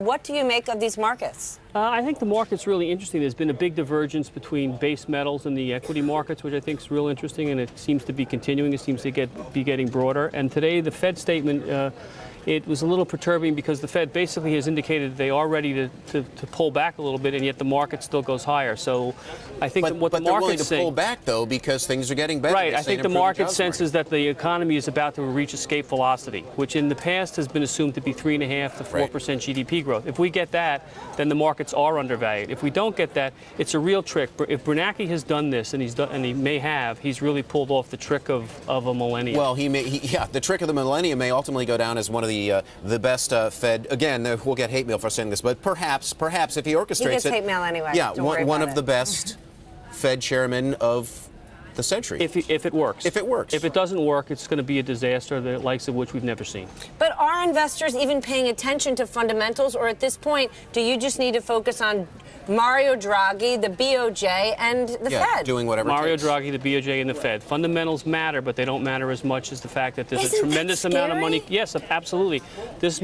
What do you make of these markets? I think the market's really interesting. There's been a big divergence between base metals and the equity markets, which I think is real interesting, and it seems to be continuing. It seems to be getting broader. And today, the Fed statement, it was a little perturbing because the Fed basically has indicated that they are ready to pull back a little bit, and yet the market still goes higher. So I think what the market's saying... But they're willing to pull back, though, because things are getting better. Right. I think the market senses that the economy is about to reach escape velocity, which in the past has been assumed to be 3.5% to 4% GDP growth. If we get that, then the markets are undervalued. If we don't get that, it's a real trick. If Bernanke has done this, and he may have, he's really pulled off the trick of a millennium. Well, the trick of the millennium may ultimately go down as one of the best Fed. Again, we'll get hate mail for saying this, but perhaps if he orchestrates it. He gets hate mail anyway. Yeah, one of the best Fed chairmen of the century. If it works. If it works. If it doesn't work, it's going to be a disaster, the likes of which we've never seen. But are investors even paying attention to fundamentals, or at this point, do you just need to focus on Mario Draghi, the BOJ, and the Fed? Doing whatever Mario it takes. Draghi, the BOJ, and the Fed. Fundamentals matter, but they don't matter as much as the fact that there's Isn't a tremendous amount of money. scary? Yes, absolutely. This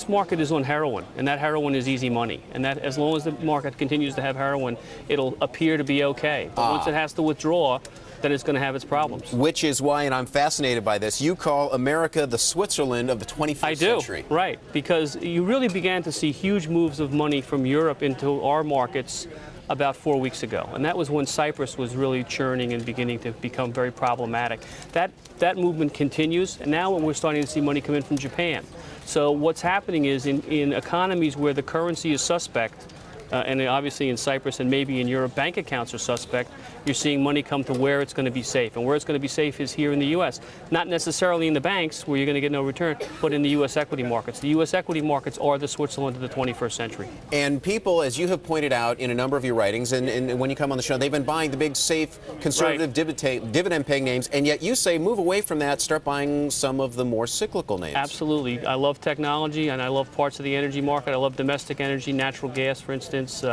market is on heroin, and that heroin is easy money. And that as long as the market continues to have heroin, it'll appear to be okay. But once it has to withdraw, then it's going to have its problems. Which is why, and I'm fascinated by this, you call America the Switzerland of the 21st century. I do, right, because you really began to see huge moves of money from Europe into our markets about 4 weeks ago. And that was when Cyprus was really churning and beginning to become very problematic. That movement continues, and now we're starting to see money come in from Japan. So what's happening is in economies where the currency is suspect, and obviously in Cyprus and maybe in Europe, bank accounts are suspect, you're seeing money come to where it's going to be safe. And where it's going to be safe is here in the U.S. Not necessarily in the banks, where you're going to get no return, but in the U.S. equity markets. The U.S. equity markets are the Switzerland of the 21st century. And people, as you have pointed out in a number of your writings, and when you come on the show, they've been buying the big, safe, conservative, dividend-paying names, and yet you say move away from that, start buying some of the more cyclical names. Absolutely. I love technology, and I love parts of the energy market. I love domestic energy, natural gas, for instance.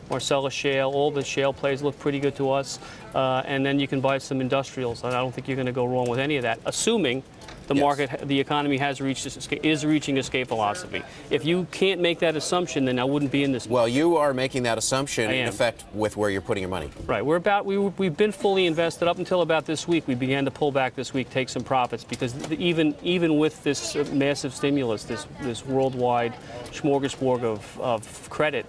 Marcellus Shale, all the shale plays look pretty good to us. And then you can buy some industrials. And I don't think you're going to go wrong with any of that, assuming the market, the economy is reaching escape velocity. If you can't make that assumption, then I wouldn't be in this. Well, you are making that assumption in effect with where you're putting your money. Right. We've been fully invested up until about this week. We began to pull back this week, take some profits, because even with this massive stimulus, this worldwide smorgasbord of credit,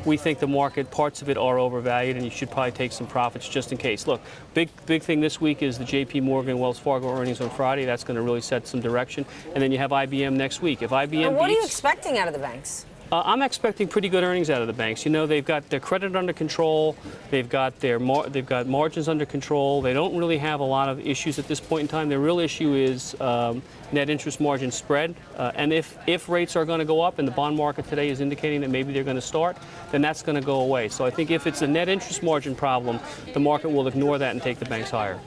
we think the market, parts of it are overvalued, and you should probably take some profits just in case. Look, big thing this week is the J.P. Morgan, Wells Fargo earnings on Friday. That's going to really set some direction. And then you have IBM next week. If IBM what are you expecting out of the banks? I'm expecting pretty good earnings out of the banks. You know, they've got their credit under control. They've got margins under control. They don't really have a lot of issues at this point in time. Their real issue is net interest margin spread. And if rates are going to go up, and the bond market today is indicating that maybe they're going to start, then that's going to go away. So I think if it's a net interest margin problem, the market will ignore that and take the banks higher.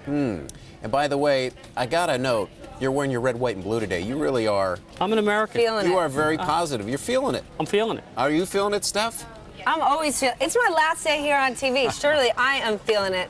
And by the way, I got a note. You're wearing your red, white, and blue today. You really are. I'm an American. You are very positive. You're feeling it. I'm feeling it. Are you feeling it, Steph? I'm always feeling. It's my last day here on TV. Surely I am feeling it.